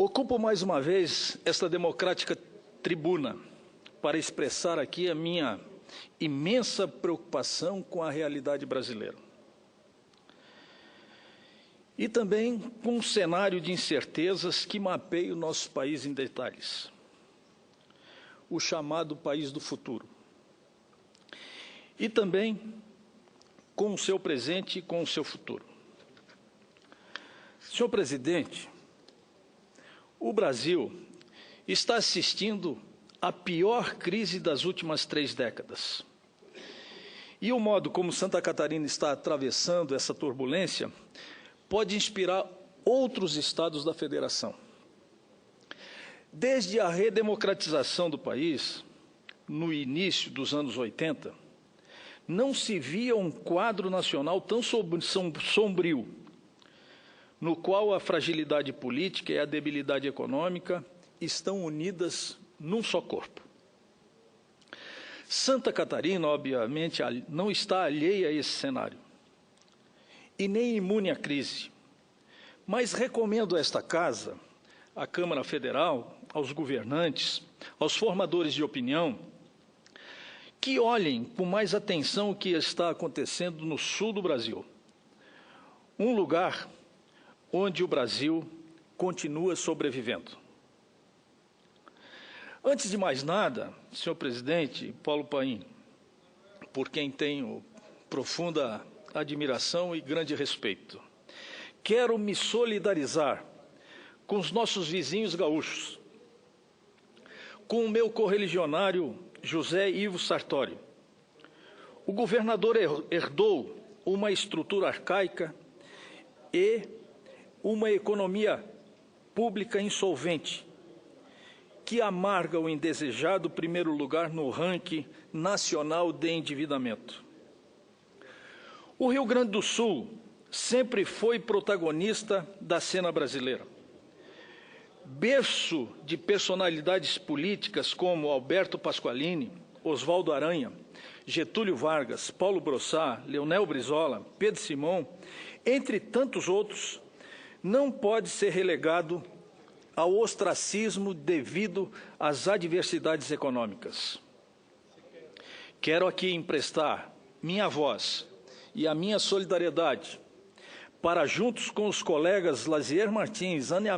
Ocupo mais uma vez esta democrática tribuna para expressar aqui a minha imensa preocupação com a realidade brasileira. E também com um cenário de incertezas que mapeia o nosso país em detalhes. O chamado país do futuro. E também com o seu presente e com o seu futuro. Senhor presidente, o Brasil está assistindo à pior crise das últimas 3 décadas. E o modo como Santa Catarina está atravessando essa turbulência pode inspirar outros estados da federação. Desde a redemocratização do país, no início dos anos 80, não se via um quadro nacional tão sombrio, no qual a fragilidade política e a debilidade econômica estão unidas num só corpo. Santa Catarina, obviamente, não está alheia a esse cenário, e nem imune à crise, mas recomendo a esta Casa, à Câmara Federal, aos governantes, aos formadores de opinião, que olhem com mais atenção o que está acontecendo no sul do Brasil, um lugar onde o Brasil continua sobrevivendo. Antes de mais nada, senhor presidente Paulo Paim, por quem tenho profunda admiração e grande respeito, quero me solidarizar com os nossos vizinhos gaúchos, com o meu correligionário José Ivo Sartori. O governador herdou uma estrutura arcaica e uma economia pública insolvente, que amarga o indesejado primeiro lugar no ranking nacional de endividamento. O Rio Grande do Sul sempre foi protagonista da cena brasileira. Berço de personalidades políticas como Alberto Pasqualini, Oswaldo Aranha, Getúlio Vargas, Paulo Brossard, Leonel Brizola, Pedro Simão, entre tantos outros, não pode ser relegado ao ostracismo devido às adversidades econômicas. Quero aqui emprestar minha voz e a minha solidariedade para, juntos com os colegas Lazier Martins, Ana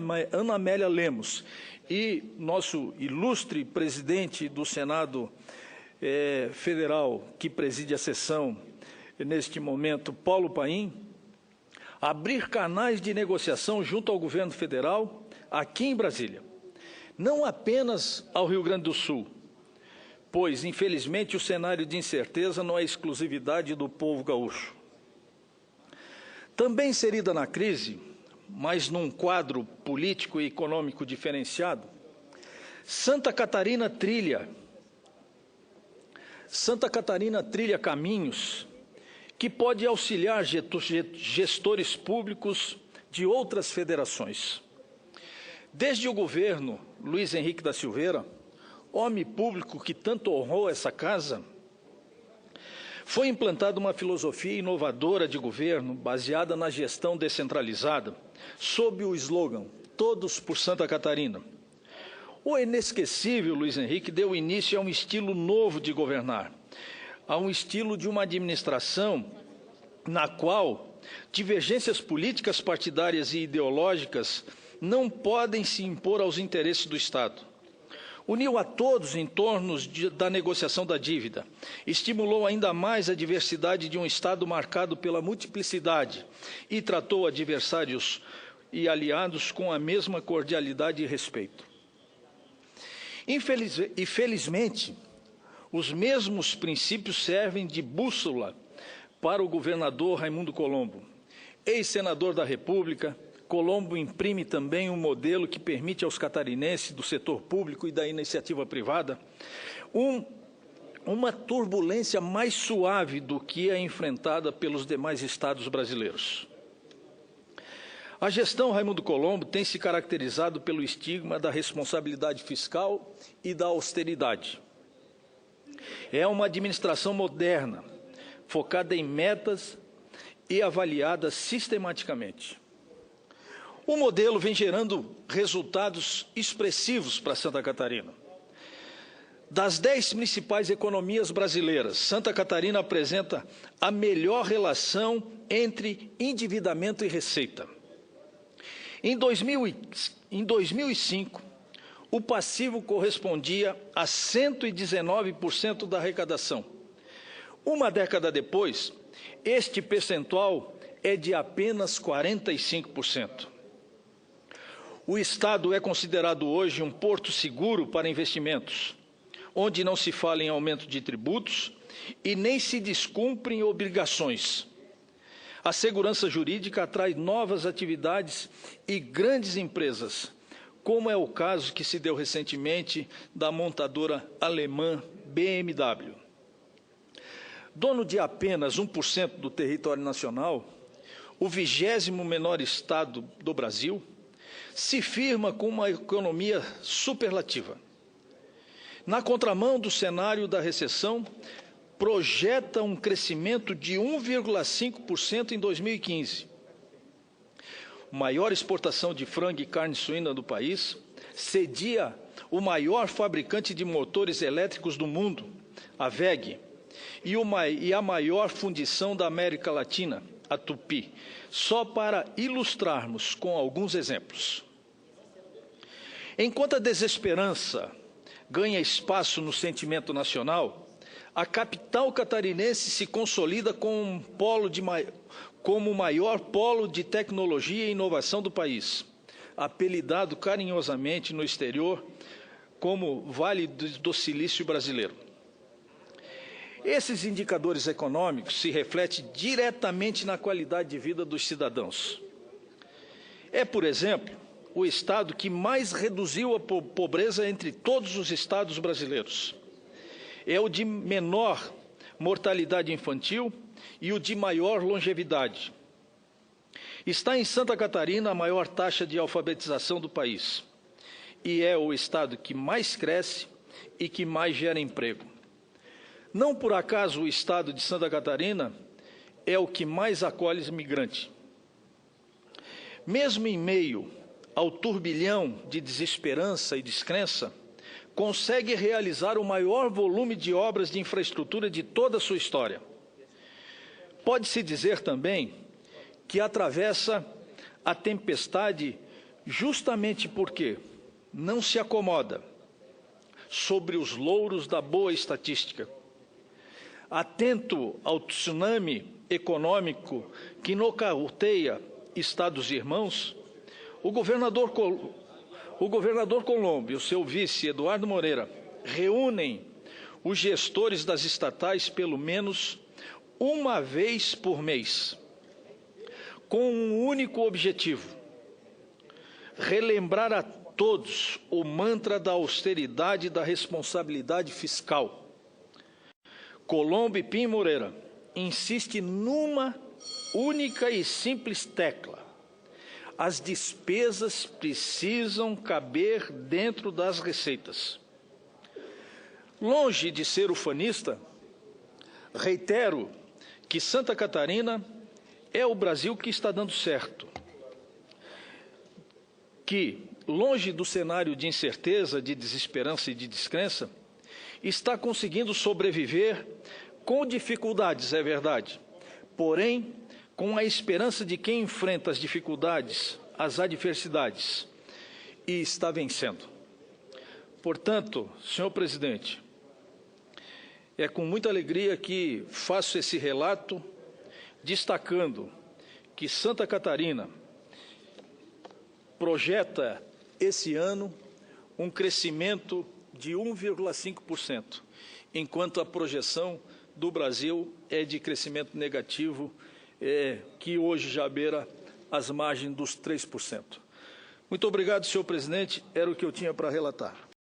Amélia Lemos e nosso ilustre presidente do Senado Federal, que preside a sessão neste momento, Paulo Paim, abrir canais de negociação junto ao governo federal, aqui em Brasília, não apenas ao Rio Grande do Sul, pois, infelizmente, o cenário de incerteza não é exclusividade do povo gaúcho. Também inserida na crise, mas num quadro político e econômico diferenciado, Santa Catarina trilha caminhos que pode auxiliar gestores públicos de outras federações. Desde o governo Luiz Henrique da Silveira, homem público que tanto honrou essa casa, foi implantada uma filosofia inovadora de governo baseada na gestão descentralizada, sob o slogan "Todos por Santa Catarina". O inesquecível Luiz Henrique deu início a um estilo novo de governar, a um estilo de uma administração na qual divergências políticas, partidárias e ideológicas não podem se impor aos interesses do Estado. Uniu a todos em torno da negociação da dívida, estimulou ainda mais a diversidade de um Estado marcado pela multiplicidade e tratou adversários e aliados com a mesma cordialidade e respeito. Felizmente, os mesmos princípios servem de bússola para o governador Raimundo Colombo. Ex-senador da República, Colombo imprime também um modelo que permite aos catarinenses do setor público e da iniciativa privada uma turbulência mais suave do que a enfrentada pelos demais estados brasileiros. A gestão Raimundo Colombo tem se caracterizado pelo estigma da responsabilidade fiscal e da austeridade. É uma administração moderna, focada em metas e avaliada sistematicamente. O modelo vem gerando resultados expressivos para Santa Catarina. Das 10 principais economias brasileiras, Santa Catarina apresenta a melhor relação entre endividamento e receita. Em 2005, o passivo correspondia a 119% da arrecadação. Uma década depois, este percentual é de apenas 45%. O Estado é considerado hoje um porto seguro para investimentos, onde não se fala em aumento de tributos e nem se descumprem obrigações. A segurança jurídica atrai novas atividades e grandes empresas, como é o caso que se deu recentemente da montadora alemã BMW. Dono de apenas 1% do território nacional, o 20º menor estado do Brasil, se firma com uma economia superlativa. Na contramão do cenário da recessão, projeta um crescimento de 1,5% em 2015. Maior exportação de frango e carne suína do país, cedia o maior fabricante de motores elétricos do mundo, a WEG, e a maior fundição da América Latina, a Tupi, só para ilustrarmos com alguns exemplos. Enquanto a desesperança ganha espaço no sentimento nacional, a capital catarinense se consolida como o maior polo de tecnologia e inovação do país, apelidado carinhosamente no exterior como Vale do Silício Brasileiro. Esses indicadores econômicos se refletem diretamente na qualidade de vida dos cidadãos. É, por exemplo, o estado que mais reduziu a pobreza entre todos os estados brasileiros. É o de menor mortalidade infantil e o de maior longevidade. Está em Santa Catarina a maior taxa de alfabetização do país. E é o estado que mais cresce e que mais gera emprego. Não por acaso o estado de Santa Catarina é o que mais acolhe imigrantes. Mesmo em meio ao turbilhão de desesperança e descrença, consegue realizar o maior volume de obras de infraestrutura de toda a sua história. Pode-se dizer também que atravessa a tempestade justamente porque não se acomoda sobre os louros da boa estatística. Atento ao tsunami econômico que nocauteia estados irmãos, o governador Colombo e o seu vice, Eduardo Moreira, reúnem os gestores das estatais pelo menos uma vez por mês, com um único objetivo: relembrar a todos o mantra da austeridade e da responsabilidade fiscal. Colombo e Pim Moreira insiste numa única e simples tecla: as despesas precisam caber dentro das receitas. Longe de ser ufanista, reitero que Santa Catarina é o Brasil que está dando certo, que, longe do cenário de incerteza, de desesperança e de descrença, está conseguindo sobreviver com dificuldades, é verdade, porém, com a esperança de quem enfrenta as dificuldades, as adversidades, e está vencendo. Portanto, senhor presidente, é com muita alegria que faço esse relato, destacando que Santa Catarina projeta esse ano um crescimento de 1,5%, enquanto a projeção do Brasil é de crescimento negativo, que hoje já beira as margens dos 3%. Muito obrigado, senhor presidente. Era o que eu tinha para relatar.